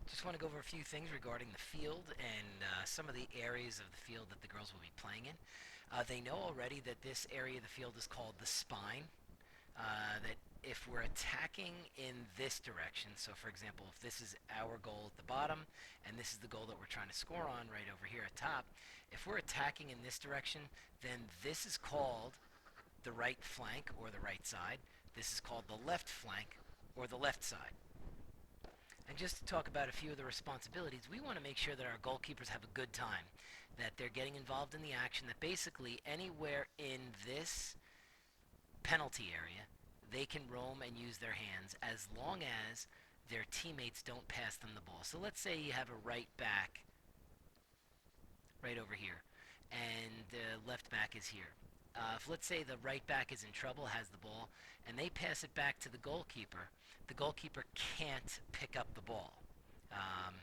Just want to go over a few things regarding the field and some of the areas of the field that the girls will be playing in. They know already that this area of the field is called the spine. That if we're attacking in this direction, so for example, if this is our goal at the bottom and this is the goal that we're trying to score on right over here at top, if we're attacking in this direction, then this is called the right flank or the right side. This is called the left flank or the left side. And just to talk about a few of the responsibilities, we want to make sure that our goalkeepers have a good time, that they're getting involved in the action, that basically anywhere in this penalty area, they can roam and use their hands as long as their teammates don't pass them the ball. So let's say you have a right back right over here, and the left back is here. If let's say the right back is in trouble, has the ball, and they pass it back to the goalkeeper can't pick up the ball. Um,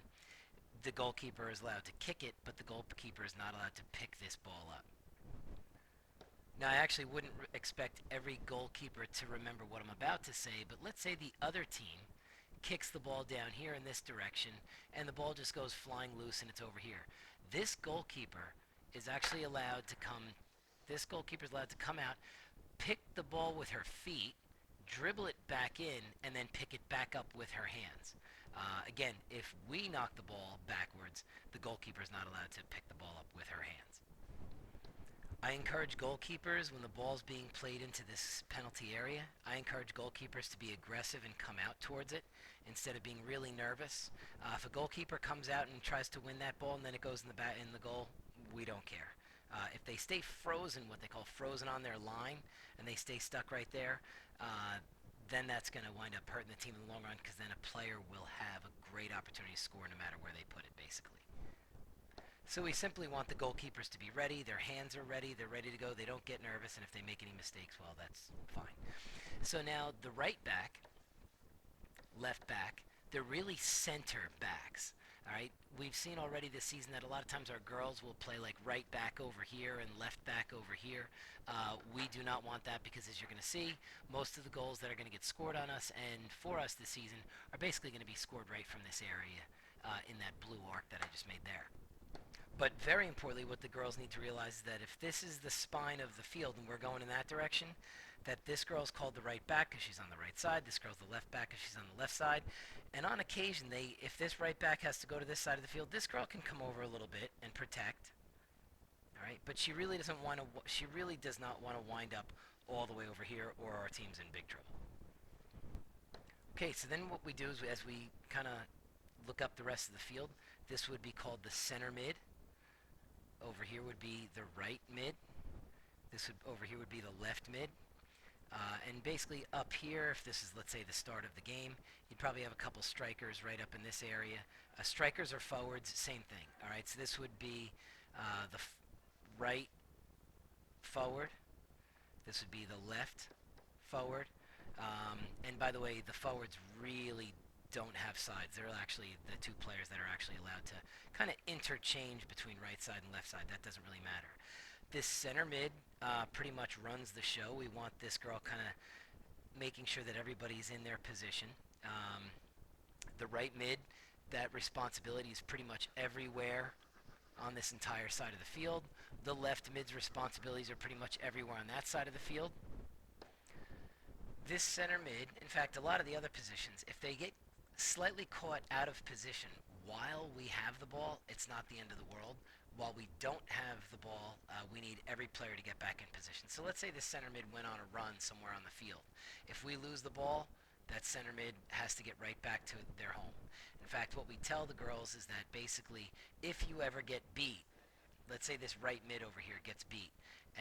the goalkeeper is allowed to kick it, but the goalkeeper is not allowed to pick this ball up. Now, I actually wouldn't expect every goalkeeper to remember what I'm about to say, but let's say the other team kicks the ball down here in this direction, and the ball just goes flying loose and it's over here. This goalkeeper is actually allowed to come. This goalkeeper is allowed to come out, pick the ball with her feet, dribble it back in, and then pick it back up with her hands. Again, if we knock the ball backwards, the goalkeeper is not allowed to pick the ball up with her hands. I encourage goalkeepers when the ball's being played into this penalty area. I encourage goalkeepers to be aggressive and come out towards it instead of being really nervous. If a goalkeeper comes out and tries to win that ball and then it goes in the goal, we don't care. If they stay frozen, what they call frozen on their line, and they stay stuck right there, then that's going to wind up hurting the team in the long run because then a player will have a great opportunity to score no matter where they put it, basically. So we simply want the goalkeepers to be ready. Their hands are ready. They're ready to go. They don't get nervous, and if they make any mistakes, well, that's fine. So now the right back, left back, they're really center backs. All right, we've seen already this season that a lot of times our girls will play like right back over here and left back over here. We do not want that because, as you're going to see, most of the goals that are going to get scored on us and for us this season are basically going to be scored right from this area in that blue arc that I just made there. But very importantly, what the girls need to realize is that if this is the spine of the field and we're going in that direction, that this girl's called the right back because she's on the right side. This girl's the left back because she's on the left side. And on occasion, if this right back has to go to this side of the field, this girl can come over a little bit and protect. All right, but she really doesn't want to. She really does not want to wind up all the way over here, or our team's in big trouble. Okay, so then what we do is as we kind of look up the rest of the field, this would be called the center mid. Over here would be the right mid. Over here would be the left mid. And basically up here, if this is, let's say, the start of the game, you'd probably have a couple strikers right up in this area. Strikers or forwards, same thing. All right, so this would be the right forward. This would be the left forward. And by the way, the forwards really don't have sides. They're actually the two players that are actually allowed to kind of interchange between right side and left side. That doesn't really matter. This center mid pretty much runs the show. We want this girl kind of making sure that everybody's in their position. The right mid, that responsibility is pretty much everywhere on this entire side of the field. The left mid's responsibilities are pretty much everywhere on that side of the field. This center mid, in fact, a lot of the other positions, if they get slightly caught out of position while we have the ball, it's not the end of the world. While we don't have the ball, we need every player to get back in position. So let's say the center mid went on a run somewhere on the field. If we lose the ball, that center mid has to get right back to their home. In fact, what we tell the girls is that basically, if you ever get beat, let's say this right mid over here gets beat,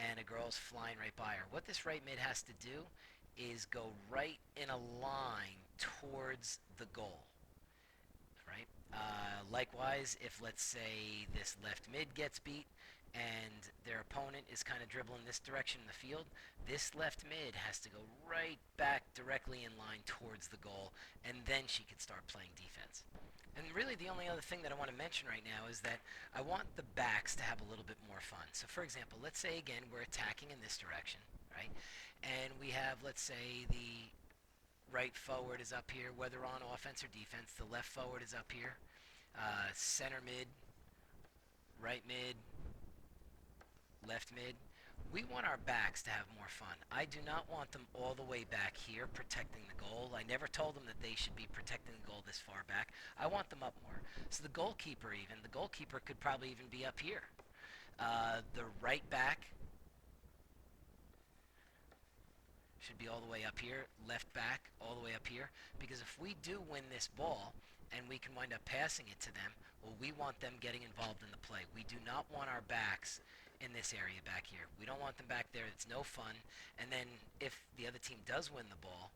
and a girl's flying right by her, what this right mid has to do is go right in a line towards the goal. Right? Likewise, if let's say this left mid gets beat and their opponent is kind of dribbling this direction in the field, this left mid has to go right back directly in line towards the goal, and then she can start playing defense. And really the only other thing that I want to mention right now is that I want the backs to have a little bit more fun. So for example, let's say again we're attacking in this direction, right? And we have, let's say, the right forward is up here, whether on offense or defense. The left forward is up here. Center mid, right mid, left mid. We want our backs to have more fun. I do not want them all the way back here protecting the goal. I never told them that they should be protecting the goal this far back. I want them up more. So the goalkeeper could probably even be up here. The right back should be all the way up here, left back all the way up here, because if we do win this ball and we can wind up passing it to them, well, we want them getting involved in the play. We do not want our backs in this area back here. We don't want them back there. It's no fun. And then if the other team does win the ball,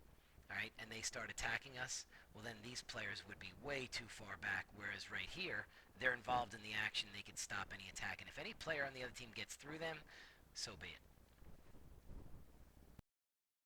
all right, and they start attacking us, well, then these players would be way too far back, whereas right here, they're involved in the action. They could stop any attack. And if any player on the other team gets through them, so be it.